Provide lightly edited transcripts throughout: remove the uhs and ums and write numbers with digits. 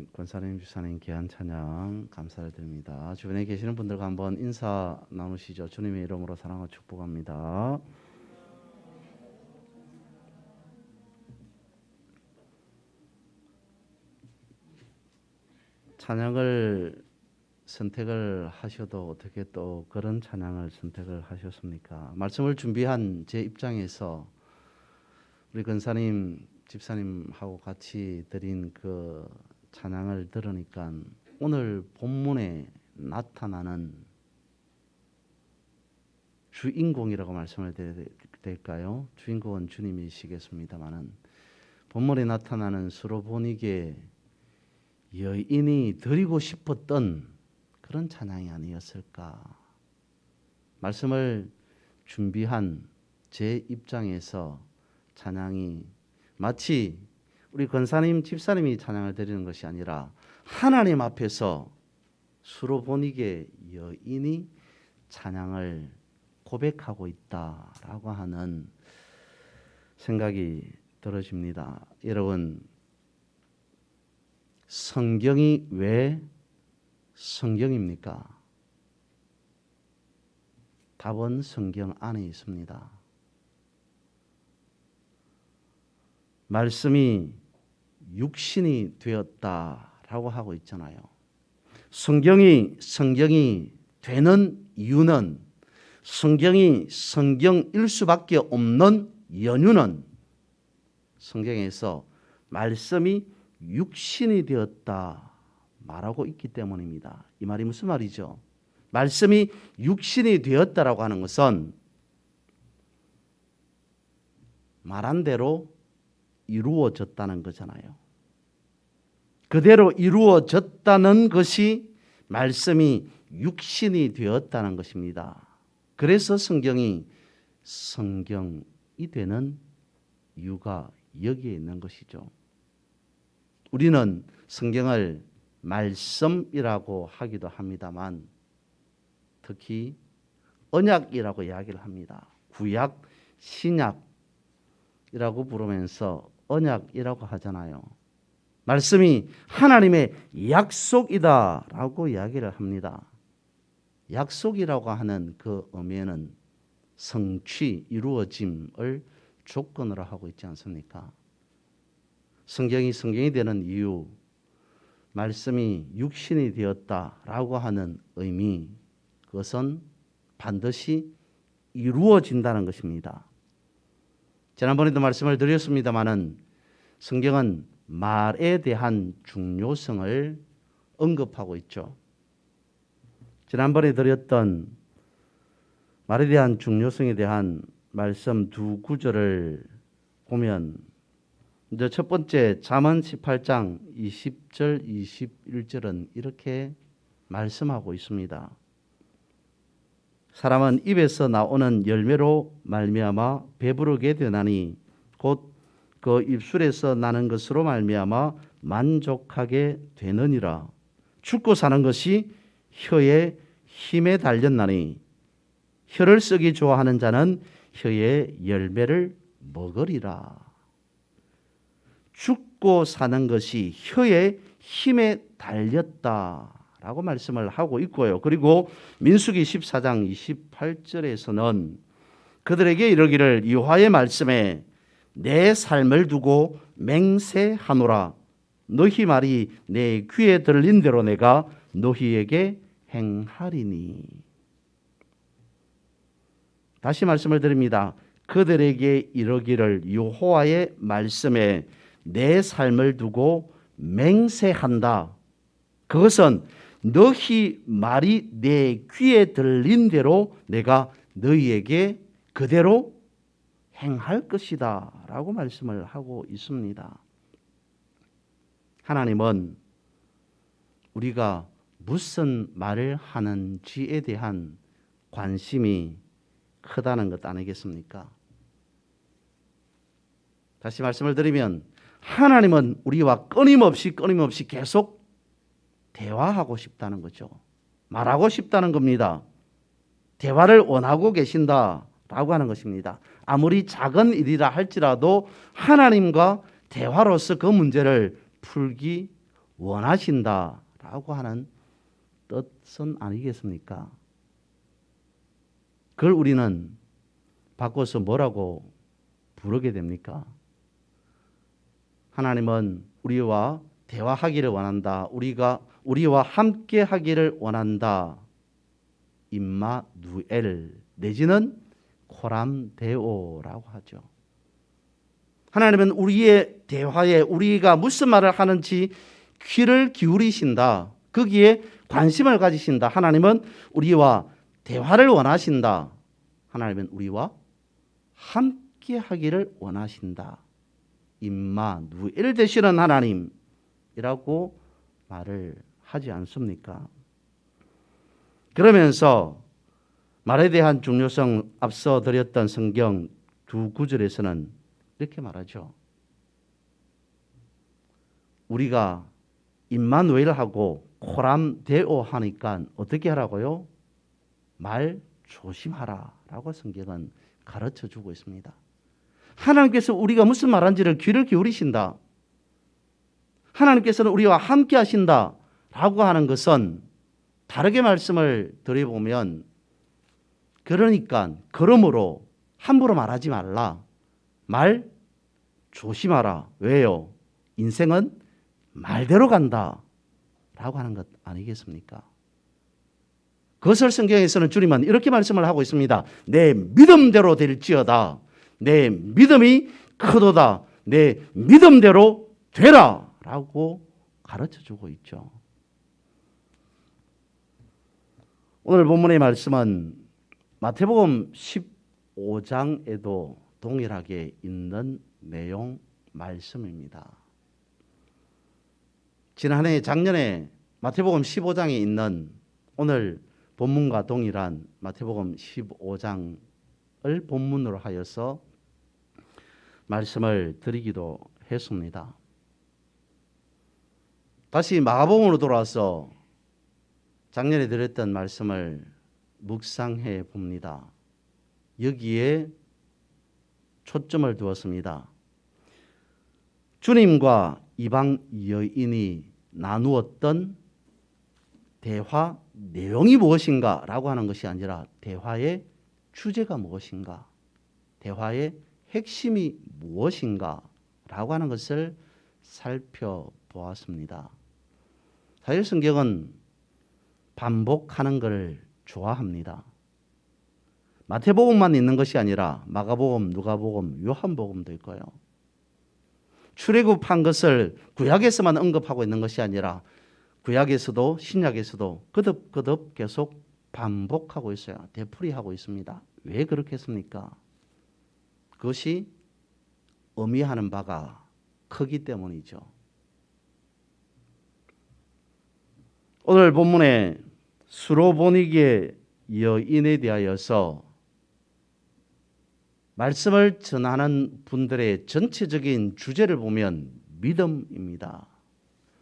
우리 권사님, 주사님 귀한 찬양 감사를 드립니다. 주변에 계시는 분들과 한번 인사 나누시죠. 주님의 이름으로 사랑하고 축복합니다. 찬양을 선택을 하셔도 어떻게 또 그런 찬양을 선택을 하셨습니까? 말씀을 준비한 제 입장에서 우리 권사님, 집사님하고 같이 드린 그 찬양을 들으니까 오늘 본문에 나타나는 주인공이라고 말씀을 드려야 될까요? 주인공은 주님이시겠습니다만은 본문에 나타나는 수로보니게 여인이 드리고 싶었던 그런 찬양이 아니었을까? 말씀을 준비한 제 입장에서 찬양이 마치 우리 권사님, 집사님이 찬양을 드리는 것이 아니라 하나님 앞에서 수로보니게 여인이 찬양을 고백하고 있다라고 하는 생각이 들어집니다. 여러분, 성경이 왜 성경입니까? 답은 성경 안에 있습니다. 말씀이 육신이 되었다라고 하고 있잖아요. 성경이 되는 이유는, 성경이 성경일 수밖에 없는 연유는 성경에서 말씀이 육신이 되었다 말하고 있기 때문입니다. 이 말이 무슨 말이죠? 말씀이 육신이 되었다라고 하는 것은 말한 대로 이루어졌다는 거잖아요. 그대로 이루어졌다는 것이 말씀이 육신이 되었다는 것입니다. 그래서 성경이 성경이 되는 이유가 여기에 있는 것이죠. 우리는 성경을 말씀이라고 하기도 합니다만 특히 언약이라고 이야기를 합니다. 구약, 신약이라고 부르면서 언약이라고 하잖아요. 말씀이 하나님의 약속이다라고 이야기를 합니다. 약속이라고 하는 그 의미에는 성취, 이루어짐을 조건으로 하고 있지 않습니까? 성경이 되는 이유, 말씀이 육신이 되었다라고 하는 의미, 그것은 반드시 이루어진다는 것입니다. 지난번에도 말씀을 드렸습니다마는 성경은 말에 대한 중요성을 언급하고 있죠. 지난번에 드렸던 말에 대한 중요성에 대한 말씀 두 구절을 보면 이제 첫 번째 잠언 18장 20절 21절은 이렇게 말씀하고 있습니다. 사람은 입에서 나오는 열매로 말미암아 배부르게 되나니 곧 그 입술에서 나는 것으로 말미암아 만족하게 되느니라. 죽고 사는 것이 혀의 힘에 달렸나니 혀를 쓰기 좋아하는 자는 혀의 열매를 먹으리라. 죽고 사는 것이 혀의 힘에 달렸다라고 말씀을 하고 있고요. 그리고 민수기 14장 28절에서는 그들에게 이르기를 여호와의 말씀에 내 삶을 두고 맹세하노라. 너희 말이 내 귀에 들린 대로 내가 너희에게 행하리니. 다시 말씀을 드립니다. 그들에게 이르기를 여호와의 말씀에 내 삶을 두고 맹세한다. 그것은 너희 말이 내 귀에 들린 대로 내가 너희에게 그대로 행할 것이다 라고 말씀을 하고 있습니다. 하나님은 우리가 무슨 말을 하는지에 대한 관심이 크다는 것 아니겠습니까? 다시 말씀을 드리면 하나님은 우리와 끊임없이 계속 대화하고 싶다는 거죠. 말하고 싶다는 겁니다. 대화를 원하고 계신다라고 하는 것입니다. 아무리 작은 일이라 할지라도 하나님과 대화로서 그 문제를 풀기 원하신다라고 하는 뜻은 아니겠습니까? 그걸 우리는 바꿔서 뭐라고 부르게 됩니까? 하나님은 우리와 대화하기를 원한다. 우리와 함께 하기를 원한다. 임마누엘 내지는 코람데오라고 하죠. 하나님은 우리의 대화에 우리가 무슨 말을 하는지 귀를 기울이신다. 거기에 관심을 가지신다. 하나님은 우리와 대화를 원하신다. 하나님은 우리와 함께 하기를 원하신다. 임마누엘 되시는 하나님이라고 말을 하지 않습니까? 그러면서 말에 대한 중요성 앞서 드렸던 성경 두 구절에서는 이렇게 말하죠. 우리가 임마누엘하고 코람데오 하니까 어떻게 하라고요? 말 조심하라 라고 성경은 가르쳐 주고 있습니다. 하나님께서 우리가 무슨 말한지를 귀를 기울이신다. 하나님께서는 우리와 함께 하신다 라고 하는 것은 다르게 말씀을 드려보면 그러므로 함부로 말하지 말라. 말 조심하라. 왜요? 인생은 말대로 간다 라고 하는 것 아니겠습니까? 그것을 성경에서는 주님은 이렇게 말씀을 하고 있습니다. 내 믿음대로 될지어다. 내 믿음이 크도다. 내 믿음대로 되라 라고 가르쳐주고 있죠. 오늘 본문의 말씀은 마태복음 15장에도 동일하게 있는 내용 말씀입니다. 작년에 마태복음 15장에 있는 오늘 본문과 동일한 마태복음 15장을 본문으로 하여서 말씀을 드리기도 했습니다. 다시 마가복음으로 돌아와서 작년에 드렸던 말씀을 묵상해 봅니다. 여기에 초점을 두었습니다. 주님과 이방 여인이 나누었던 대화 내용이 무엇인가 라고 하는 것이 아니라 대화의 주제가 무엇인가, 대화의 핵심이 무엇인가 라고 하는 것을 살펴보았습니다. 사실 성경은 반복하는 것을 좋아합니다. 마태복음만 있는 것이 아니라 마가복음, 누가복음, 요한복음도 있고요. 출애굽한 것을 구약에서만 언급하고 있는 것이 아니라 구약에서도 신약에서도 거듭 계속 반복하고 있어요. 되풀이하고 있습니다. 왜 그렇겠습니까? 그것이 의미하는 바가 크기 때문이죠. 오늘 본문에 수로보니게 여인에 대하여서 말씀을 전하는 분들의 전체적인 주제를 보면 믿음입니다.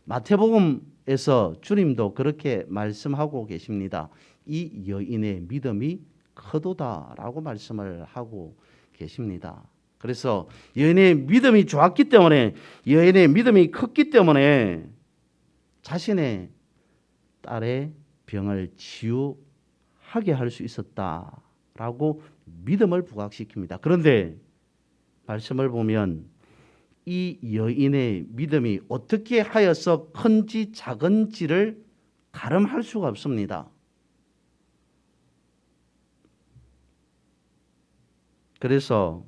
마태복음에서 주님도 그렇게 말씀하고 계십니다. 이 여인의 믿음이 크도다라고 말씀을 하고 계십니다. 그래서 여인의 믿음이 좋았기 때문에, 여인의 믿음이 컸기 때문에 자신의 딸의 병을 치유하게 할 수 있었다라고 믿음을 부각시킵니다. 그런데 말씀을 보면 이 여인의 믿음이 어떻게 하여서 큰지 작은지를 가름할 수가 없습니다. 그래서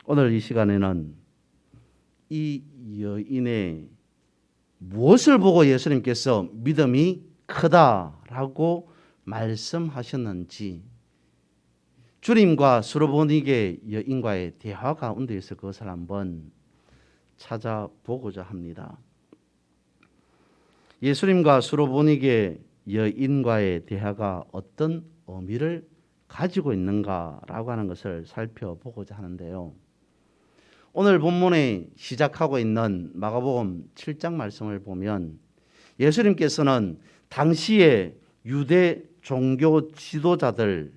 오늘 이 시간에는 이 여인의 무엇을 보고 예수님께서 믿음이 크다라고 말씀하셨는지, 주님과 수로보니게 여인과의 대화 가운데에서 그것을 한번 찾아보고자 합니다. 예수님과 수로보니게 여인과의 대화가 어떤 의미를 가지고 있는가라고 하는 것을 살펴보고자 하는데요. 오늘 본문에 시작하고 있는 마가복음 7장 말씀을 보면 예수님께서는 당시의 유대 종교 지도자들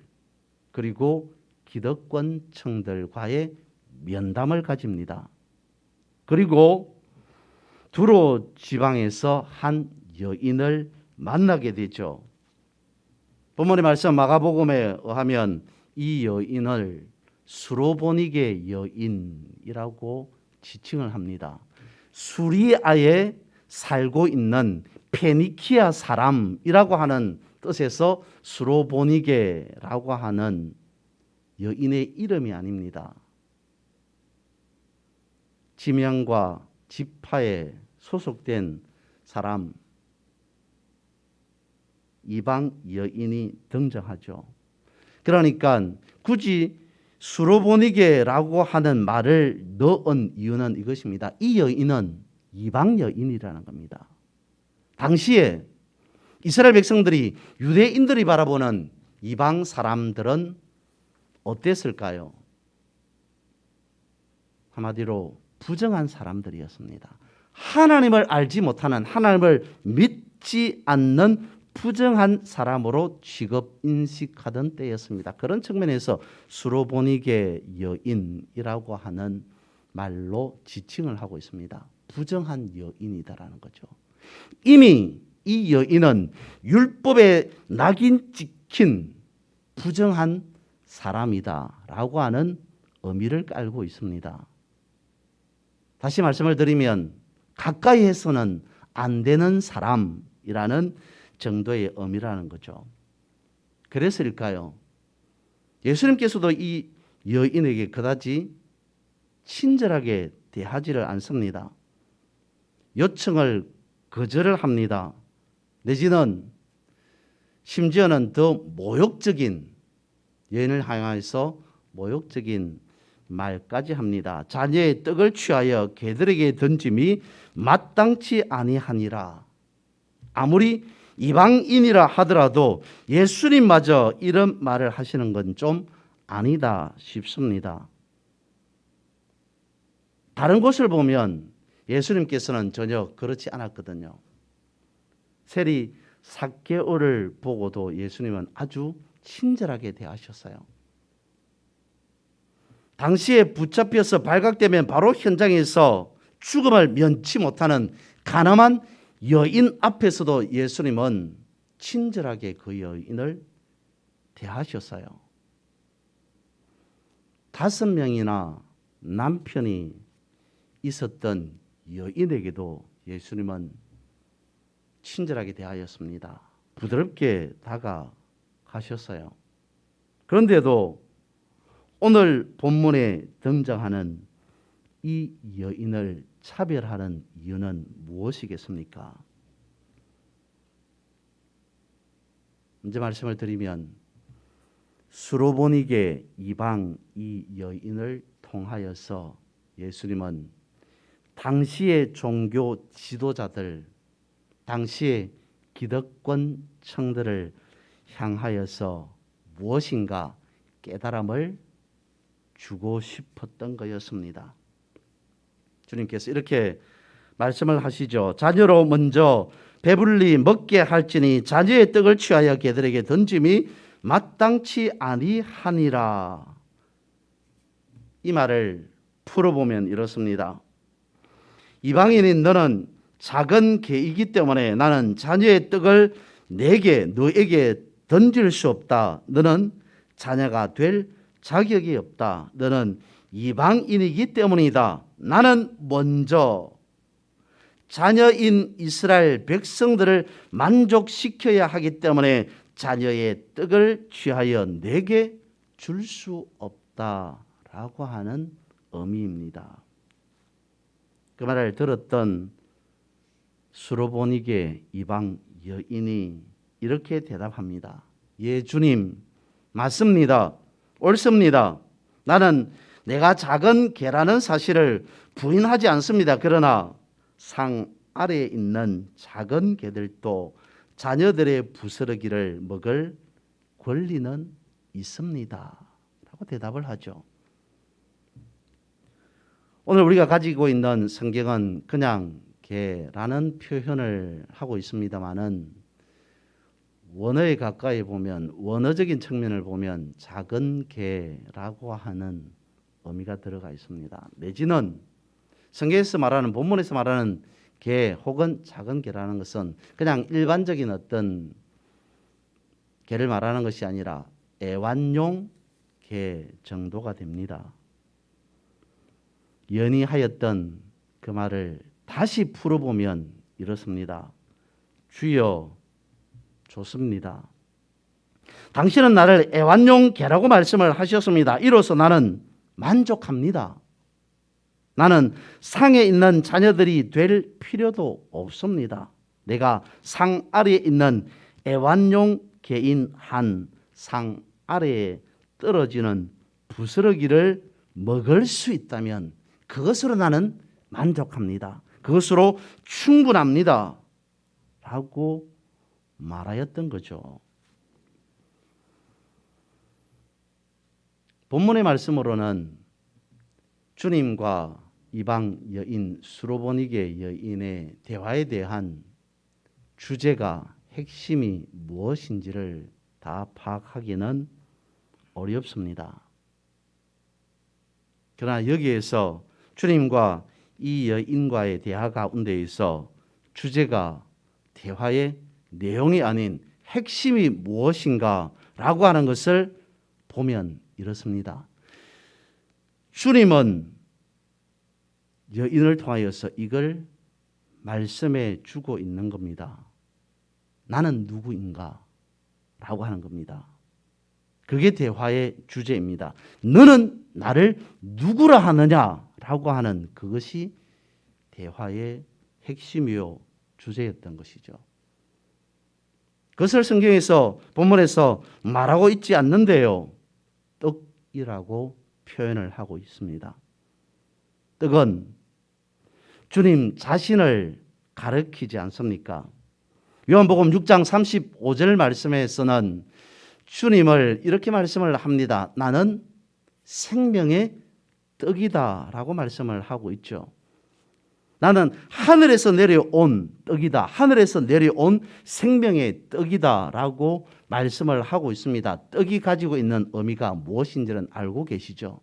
그리고 기득권층들과의 면담을 가집니다. 그리고 두로 지방에서 한 여인을 만나게 되죠. 본문의 말씀 마가복음에 의하면 이 여인을 수로보니게 여인이라고 지칭을 합니다. 수리아에 살고 있는 페니키아 사람이라고 하는 뜻에서 수로보니게라고 하는 여인의 이름이 아닙니다. 지명과 지파에 소속된 사람, 이방 여인이 등장하죠. 그러니까 굳이 수로보니게라고 하는 말을 넣은 이유는 이것입니다. 이 여인은 이방 여인이라는 겁니다. 당시에 이스라엘 백성들이 유대인들이 바라보는 이방 사람들은 어땠을까요? 한마디로 부정한 사람들이었습니다. 하나님을 알지 못하는, 하나님을 믿지 않는 부정한 사람으로 취급 인식하던 때였습니다. 그런 측면에서 수로보니게 여인이라고 하는 말로 지칭을 하고 있습니다. 부정한 여인이다라는 거죠. 이미 이 여인은 율법에 낙인 찍힌 부정한 사람이다라고 하는 의미를 깔고 있습니다. 다시 말씀을 드리면 가까이 해서는 안 되는 사람이라는 정도의 의미라는 거죠. 그래서일까요? 예수님께서도 이 여인에게 그다지 친절하게 대하지를 않습니다. 요청을 거절을 합니다. 내지는 심지어는 더 모욕적인, 여인을 향해서 모욕적인 말까지 합니다. 자녀의 떡을 취하여 개들에게 던짐이 마땅치 아니하니라. 아무리 이방인이라 하더라도 예수님마저 이런 말을 하시는 건 좀 아니다 싶습니다. 다른 곳을 보면 예수님께서는 전혀 그렇지 않았거든요. 세리 삭개오를 보고도 예수님은 아주 친절하게 대하셨어요. 당시에 붙잡혀서 발각되면 바로 현장에서 죽음을 면치 못하는 가늠한 여인 앞에서도 예수님은 친절하게 그 여인을 대하셨어요. 5명이나 남편이 있었던 여인에게도 예수님은 친절하게 대하였습니다. 부드럽게 다가가셨어요. 그런데도 오늘 본문에 등장하는 이 여인을 차별하는 이유는 무엇이겠습니까? 이제 말씀을 드리면 수로보니게 이방 이 여인을 통하여서 예수님은 당시의 종교 지도자들, 당시의 기득권층들을 향하여서 무엇인가 깨달음을 주고 싶었던 것이었습니다. 주님께서 이렇게 말씀을 하시죠. 자녀로 먼저 배불리 먹게 할지니 자녀의 떡을 취하여 개들에게 던짐이 마땅치 아니하니라. 이 말을 풀어보면 이렇습니다. 이방인인 너는 작은 개이기 때문에 나는 자녀의 떡을 너에게 던질 수 없다. 너는 자녀가 될 자격이 없다. 너는 이방인이기 때문이다. 나는 먼저 자녀인 이스라엘 백성들을 만족시켜야 하기 때문에 자녀의 떡을 취하여 내게 줄 수 없다라고 하는 의미입니다. 그 말을 들었던 수로보니게 이방 여인이 이렇게 대답합니다. 예, 주님, 맞습니다. 옳습니다. 나는 내가 작은 개라는 사실을 부인하지 않습니다. 그러나 상 아래에 있는 작은 개들도 자녀들의 부스러기를 먹을 권리는 있습니다. 라고 대답을 하죠. 오늘 우리가 가지고 있는 성경은 그냥 개라는 표현을 하고 있습니다만은 원어에 가까이 보면, 원어적인 측면을 보면 작은 개라고 하는 의미가 들어가 있습니다. 내지는 성경에서 말하는, 본문에서 말하는 개 혹은 작은 개라는 것은 그냥 일반적인 어떤 개를 말하는 것이 아니라 애완용 개 정도가 됩니다. 연이하였던 그 말을 다시 풀어보면 이렇습니다. 주여 좋습니다. 당신은 나를 애완용 개라고 말씀을 하셨습니다. 이로써 나는 만족합니다. 나는 상에 있는 자녀들이 될 필요도 없습니다. 내가 상 아래에 있는 애완용 개인 한 상 아래에 떨어지는 부스러기를 먹을 수 있다면 그것으로 나는 만족합니다. 그것으로 충분합니다. 라고 말하였던 거죠. 본문의 말씀으로는 주님과 이방 여인 수로보니게 여인의 대화에 대한 주제가 핵심이 무엇인지를 다 파악하기는 어렵습니다. 그러나 여기에서 주님과 이 여인과의 대화 가운데에서 주제가 대화의 내용이 아닌 핵심이 무엇인가라고 하는 것을 보면 이렇습니다. 주님은 여인을 통하여서 이걸 말씀해 주고 있는 겁니다. 나는 누구인가? 라고 하는 겁니다. 그게 대화의 주제입니다. 너는 나를 누구라 하느냐? 라고 하는 그것이 대화의 핵심이요 주제였던 것이죠. 그것을 성경에서 본문에서 말하고 있지 않는데요. 떡이라고 표현을 하고 있습니다. 떡은 주님 자신을 가리키지 않습니까? 요한복음 6장 35절 말씀에서는 주님을 이렇게 말씀을 합니다. 나는 생명의 떡이다 라고 말씀을 하고 있죠. 나는 하늘에서 내려온 떡이다. 하늘에서 내려온 생명의 떡이다 라고 말씀을 하고 있습니다. 떡이 가지고 있는 의미가 무엇인지는 알고 계시죠?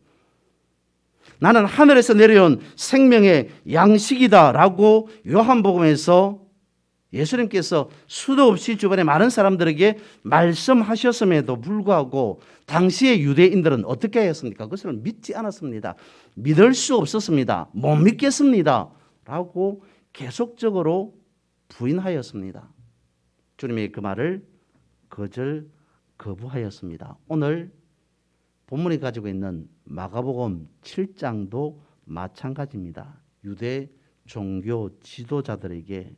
나는 하늘에서 내려온 생명의 양식이다 라고 요한복음에서 예수님께서 수도 없이 주변에 많은 사람들에게 말씀하셨음에도 불구하고 당시의 유대인들은 어떻게 했습니까? 그것을 믿지 않았습니다. 믿을 수 없었습니다. 못 믿겠습니다. 라고 계속적으로 부인하였습니다. 주님이 그 말을 거부하였습니다. 오늘 본문이 가지고 있는 마가복음 7장도 마찬가지입니다. 유대 종교 지도자들에게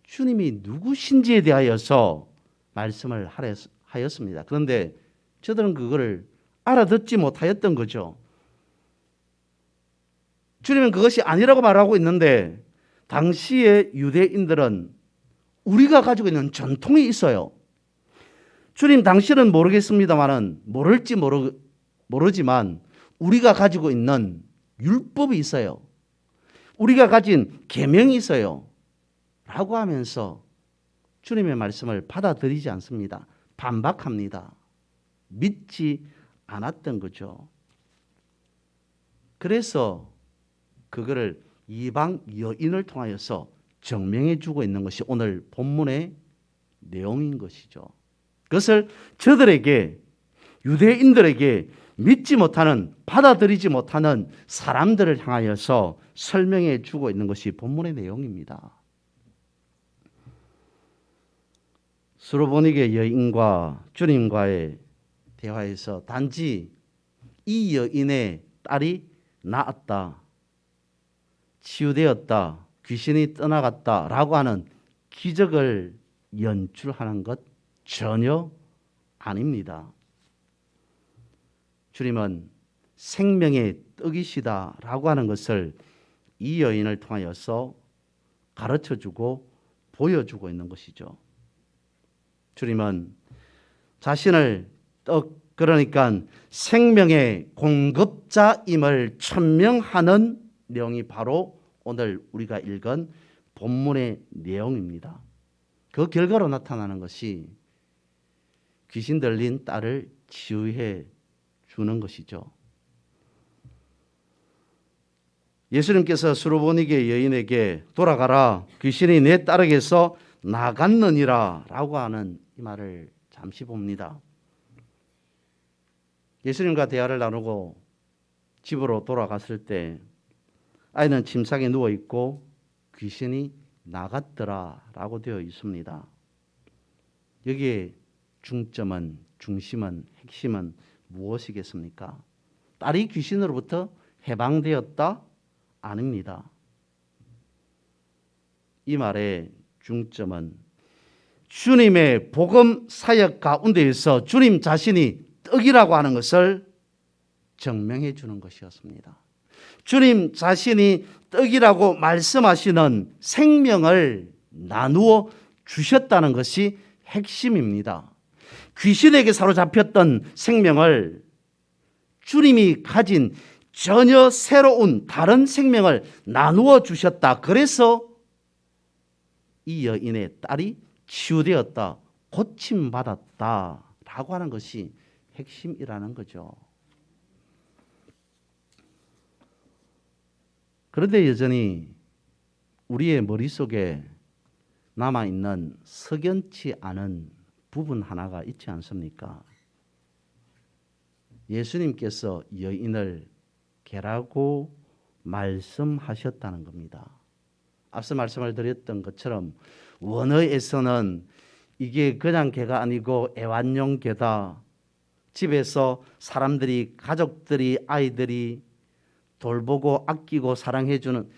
주님이 누구신지에 대하여서 말씀을 하였습니다. 그런데 저들은 그거를 알아듣지 못하였던 거죠. 주님은 그것이 아니라고 말하고 있는데 당시의 유대인들은 우리가 가지고 있는 전통이 있어요. 주님 당신은 모르겠습니다만은 모르지만 우리가 가지고 있는 율법이 있어요. 우리가 가진 계명이 있어요. 라고 하면서 주님의 말씀을 받아들이지 않습니다. 반박합니다. 믿지 않았던 거죠. 그래서 그거를 이방 여인을 통하여서 증명해 주고 있는 것이 오늘 본문의 내용인 것이죠. 그것을 저들에게 유대인들에게 믿지 못하는 받아들이지 못하는 사람들을 향하여서 설명해 주고 있는 것이 본문의 내용입니다. 수로보니게 여인과 주님과의 대화에서 단지 이 여인의 딸이 나았다, 치유되었다, 귀신이 떠나갔다 라고 하는 기적을 연출하는 것 전혀 아닙니다. 주님은 생명의 떡이시다 라고 하는 것을 이 여인을 통하여서 가르쳐주고 보여주고 있는 것이죠. 주님은 자신을 그러니까 생명의 공급자임을 천명하는 내용이 바로 오늘 우리가 읽은 본문의 내용입니다. 그 결과로 나타나는 것이 귀신 들린 딸을 치유해 주는 것이죠. 예수님께서 수르보니게 여인에게 돌아가라, 귀신이 내 딸에게서 나갔느니라 라고 하는 이 말을 잠시 봅니다. 예수님과 대화를 나누고 집으로 돌아갔을 때 아이는 침상에 누워있고 귀신이 나갔더라 라고 되어 있습니다. 여기에 중점은, 중심은, 핵심은 무엇이겠습니까? 딸이 귀신으로부터 해방되었다? 아닙니다. 이 말의 중점은 주님의 복음 사역 가운데에서 주님 자신이 떡이라고 하는 것을 증명해 주는 것이었습니다. 주님 자신이 떡이라고 말씀하시는 생명을 나누어 주셨다는 것이 핵심입니다. 귀신에게 사로잡혔던 생명을 주님이 가진 전혀 새로운 다른 생명을 나누어 주셨다. 그래서 이 여인의 딸이 치유되었다, 고침받았다 라고 하는 것이 핵심이라는 거죠. 그런데 여전히 우리의 머릿속에 남아있는 석연치 않은 부분 하나가 있지 않습니까? 예수님께서 여인을 개라고 말씀하셨다는 겁니다. 앞서 말씀을 드렸던 것처럼 원어에서는 이게 그냥 개가 아니고 애완용 개다. 집에서 사람들이, 가족들이, 아이들이 돌보고 아끼고 사랑해주는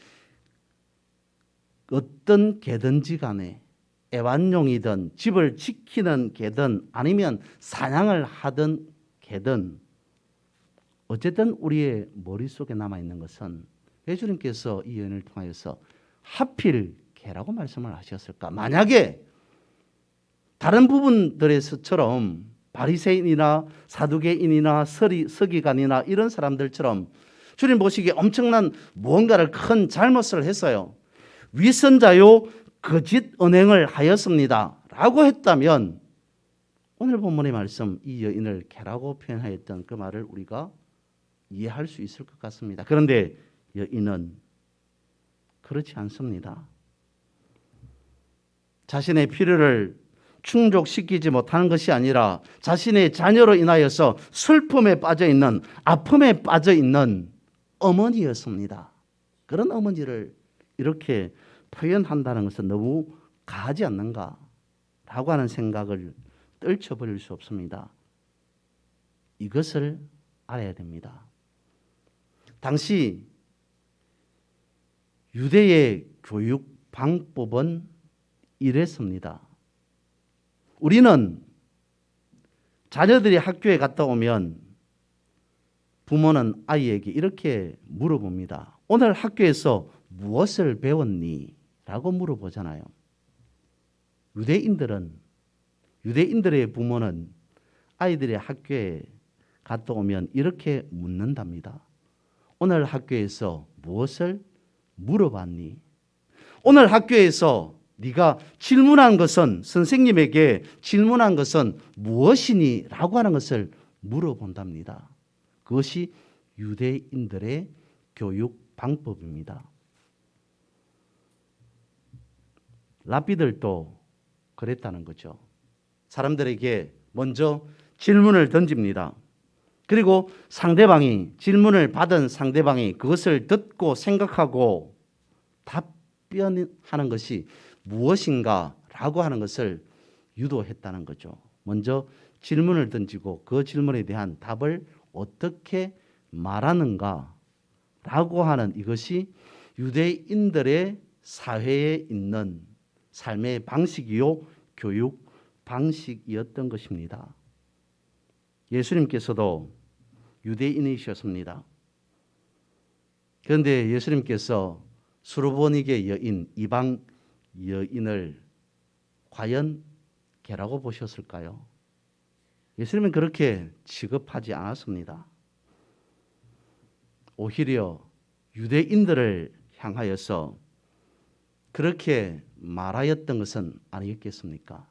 어떤 개든지 간에, 애완용이든 집을 지키는 개든 아니면 사냥을 하던 개든, 어쨌든 우리의 머릿속에 남아있는 것은 예수님께서 이 여인을 통하여서 하필 개라고 말씀을 하셨을까? 만약에 다른 부분들에서처럼 바리새인이나 사두개인이나 서기관이나 이런 사람들처럼 주님 보시기에 엄청난 무언가를 큰 잘못을 했어요. 위선자요 거짓 언행을 하였습니다 라고 했다면 오늘 본문의 말씀, 이 여인을 개라고 표현하였던 그 말을 우리가 이해할 수 있을 것 같습니다. 그런데 여인은 그렇지 않습니다. 자신의 필요를 충족시키지 못하는 것이 아니라 자신의 자녀로 인하여서 슬픔에 빠져있는, 아픔에 빠져있는 어머니였습니다. 그런 어머니를 이렇게 표현한다는 것은 너무 가하지 않는가 라고 하는 생각을 떨쳐버릴 수 없습니다. 이것을 알아야 됩니다. 당시 유대의 교육 방법은 이랬습니다. 우리는 자녀들이 학교에 갔다 오면 부모는 아이에게 이렇게 물어봅니다. 오늘 학교에서 무엇을 배웠니? 라고 물어보잖아요. 유대인들의 부모는 아이들이 학교에 갔다 오면 이렇게 묻는답니다. 오늘 학교에서 무엇을 물어봤니? 오늘 학교에서 네가 질문한 것은, 선생님에게 질문한 것은 무엇이니? 라고 하는 것을 물어본답니다. 그것이 유대인들의 교육 방법입니다. 랍비들도 그랬다는 거죠. 사람들에게 먼저 질문을 던집니다. 그리고 상대방이, 질문을 받은 상대방이 그것을 듣고 생각하고 답변하는 것이 무엇인가 라고 하는 것을 유도했다는 거죠. 먼저 질문을 던지고 그 질문에 대한 답을 어떻게 말하는가 라고 하는, 이것이 유대인들의 사회에 있는 삶의 방식이요 교육 방식이었던 것입니다. 예수님께서도 유대인이셨습니다. 그런데 예수님께서 수르보니게 여인, 이방 여인을 과연 개라고 보셨을까요? 예수님은 그렇게 취급하지 않았습니다. 오히려 유대인들을 향하여서 그렇게 말하였던 것은 아니겠습니까?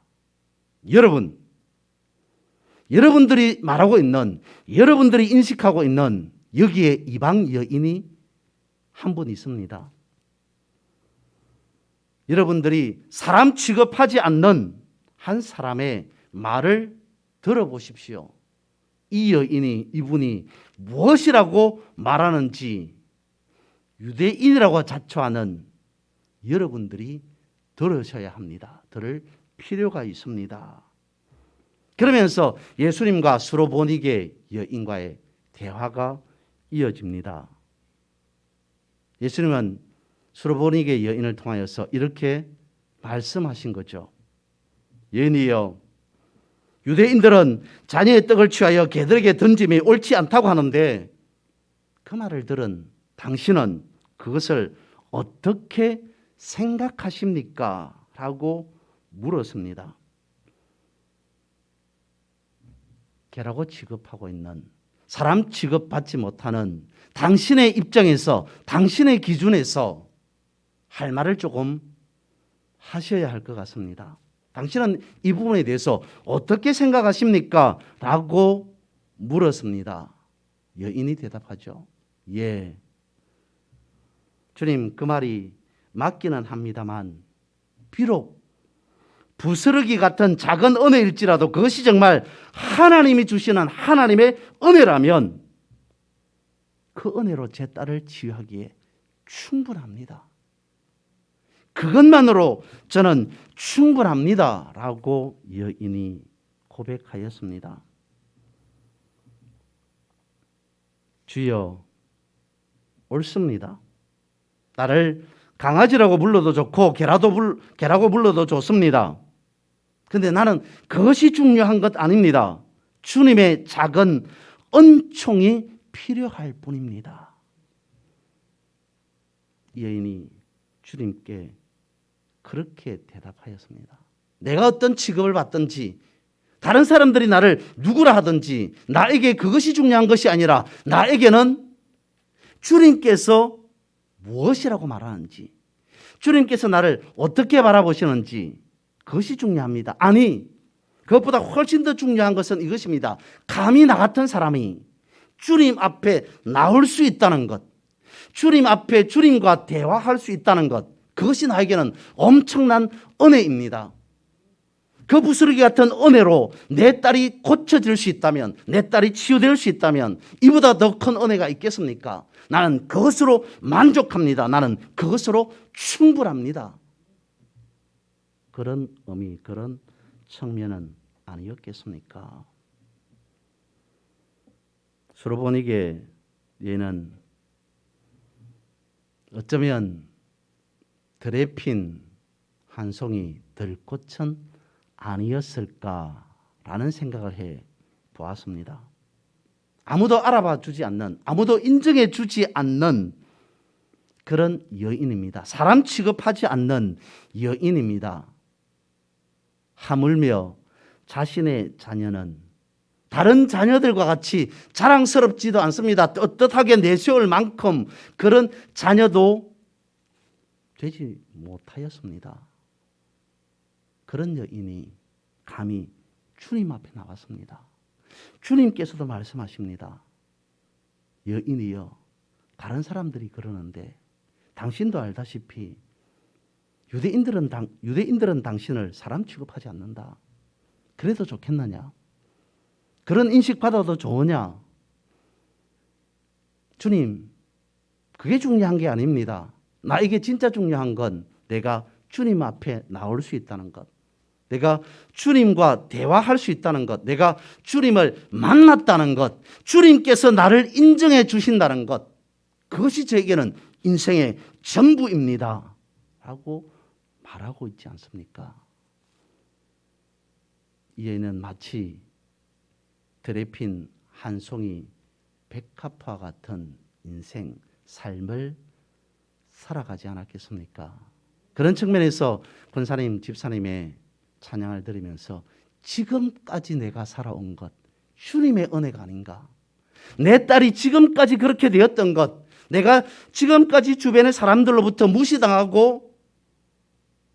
여러분들이 말하고 있는, 여러분들이 인식하고 있는 여기에 이방 여인이 한 분 있습니다. 여러분들이 사람 취급하지 않는 한 사람의 말을 들어보십시오. 이 여인이, 이분이 무엇이라고 말하는지 유대인이라고 자처하는 여러분들이 들으셔야 합니다. 들을 필요가 있습니다. 그러면서 예수님과 수로보니게 여인과의 대화가 이어집니다. 예수님은 수로보니게 여인을 통하여서 이렇게 말씀하신 거죠. 여인이여, 유대인들은 자녀의 떡을 취하여 개들에게 던짐이 옳지 않다고 하는데 그 말을 들은 당신은 그것을 어떻게 생각하십니까? 라고 물었습니다. 개라고 취급하고 있는, 사람 취급받지 못하는 당신의 입장에서, 당신의 기준에서 할 말을 조금 하셔야 할 것 같습니다. 당신은 이 부분에 대해서 어떻게 생각하십니까? 라고 물었습니다. 여인이 대답하죠. 예, 주님, 그 말이 맞기는 합니다만 비록 부스러기 같은 작은 은혜일지라도 그것이 정말 하나님이 주시는 하나님의 은혜라면 그 은혜로 제 딸을 치유하기에 충분합니다. 그것만으로 저는 충분합니다. 라고 여인이 고백하였습니다. 주여, 옳습니다. 나를 강아지라고 불러도 좋고 개라고 불러도 좋습니다. 그런데 나는 그것이 중요한 것 아닙니다. 주님의 작은 은총이 필요할 뿐입니다. 여인이 주님께 그렇게 대답하였습니다. 내가 어떤 취급을 받든지 다른 사람들이 나를 누구라 하든지 나에게 그것이 중요한 것이 아니라 나에게는 주님께서 무엇이라고 말하는지, 주님께서 나를 어떻게 바라보시는지 그것이 중요합니다. 아니, 그것보다 훨씬 더 중요한 것은 이것입니다. 감히 나 같은 사람이 주님 앞에 나올 수 있다는 것, 주님 앞에 주님과 대화할 수 있다는 것, 그것이 나에게는 엄청난 은혜입니다. 그 부스러기 같은 은혜로 내 딸이 고쳐질 수 있다면, 내 딸이 치유될 수 있다면 이보다 더 큰 은혜가 있겠습니까? 나는 그것으로 만족합니다. 나는 그것으로 충분합니다. 그런 의미, 그런 측면은 아니었겠습니까? 수로보니게 얘는 어쩌면 들에 핀 한 송이 들꽃은 아니었을까라는 생각을 해 보았습니다. 아무도 알아봐 주지 않는, 아무도 인정해 주지 않는 그런 여인입니다. 사람 취급하지 않는 여인입니다. 하물며 자신의 자녀는 다른 자녀들과 같이 자랑스럽지도 않습니다. 떳떳하게 내세울 만큼 그런 자녀도 되지 못하였습니다. 그런 여인이 감히 주님 앞에 나왔습니다. 주님께서도 말씀하십니다. 여인이여, 다른 사람들이 그러는데 당신도 알다시피 유대인들은 당신을 사람 취급하지 않는다. 그래도 좋겠느냐? 그런 인식 받아도 좋으냐? 주님, 그게 중요한 게 아닙니다. 나에게 진짜 중요한 건 내가 주님 앞에 나올 수 있다는 것, 내가 주님과 대화할 수 있다는 것, 내가 주님을 만났다는 것, 주님께서 나를 인정해 주신다는 것, 그것이 저에게는 인생의 전부입니다. 라고 말하고 있지 않습니까? 이 여인은 마치 들에 핀 한 송이 백합화 같은 인생, 삶을 살아가지 않았겠습니까? 그런 측면에서 권사님, 집사님의 찬양을 들으면서 지금까지 내가 살아온 것, 주님의 은혜가 아닌가? 내 딸이 지금까지 그렇게 되었던 것, 내가 지금까지 주변의 사람들로부터 무시당하고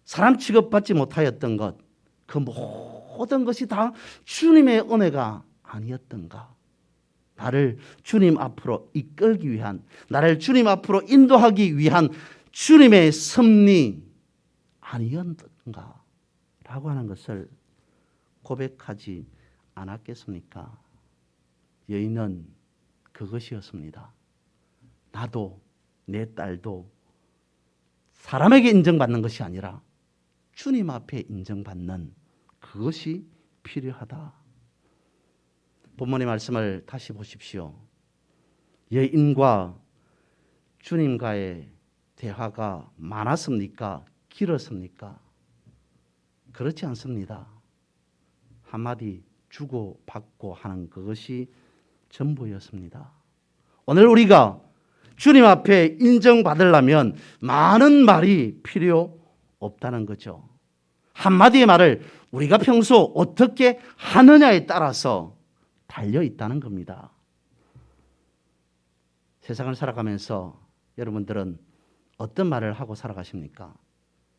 사람 취급받지 못하였던 것, 그 모든 것이 다 주님의 은혜가 아니었던가? 나를 주님 앞으로 이끌기 위한, 나를 주님 앞으로 인도하기 위한 주님의 섭리 아니었던가 라고 하는 것을 고백하지 않았겠습니까? 여인은 그것이었습니다. 나도 내 딸도 사람에게 인정받는 것이 아니라 주님 앞에 인정받는 그것이 필요하다. 본문의 말씀을 다시 보십시오. 여인과 주님과의 대화가 많았습니까? 길었습니까? 그렇지 않습니다. 한마디 주고받고 하는 그것이 전부였습니다. 오늘 우리가 주님 앞에 인정받으려면 많은 말이 필요 없다는 거죠. 한마디의 말을 우리가 평소 어떻게 하느냐에 따라서 달려 있다는 겁니다. 세상을 살아가면서 여러분들은 어떤 말을 하고 살아가십니까?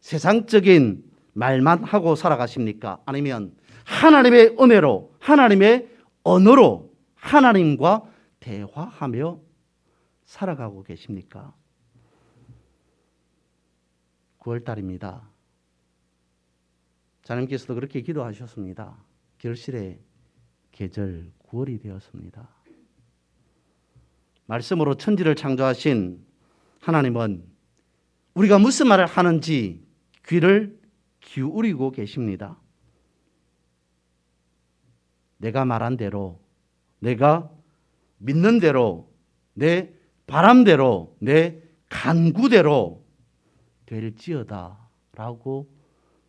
세상적인 말만 하고 살아가십니까? 아니면 하나님의 은혜로, 하나님의 언어로 하나님과 대화하며 살아가고 계십니까? 9월달입니다. 자님께서도 그렇게 기도하셨습니다. 결실의 계절 9월이 되었습니다. 말씀으로 천지를 창조하신 하나님은 우리가 무슨 말을 하는지 귀를 기울이고 계십니다. 내가 말한 대로, 내가 믿는 대로, 내 바람대로, 내 간구대로 될지어다 라고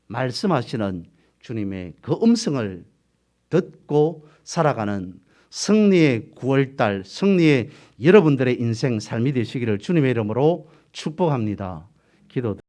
말씀하시는 주님의 그 음성을 듣고 살아가는 승리의 9월달, 승리의 여러분들의 인생 삶이 되시기를 주님의 이름으로 축복합니다. 기도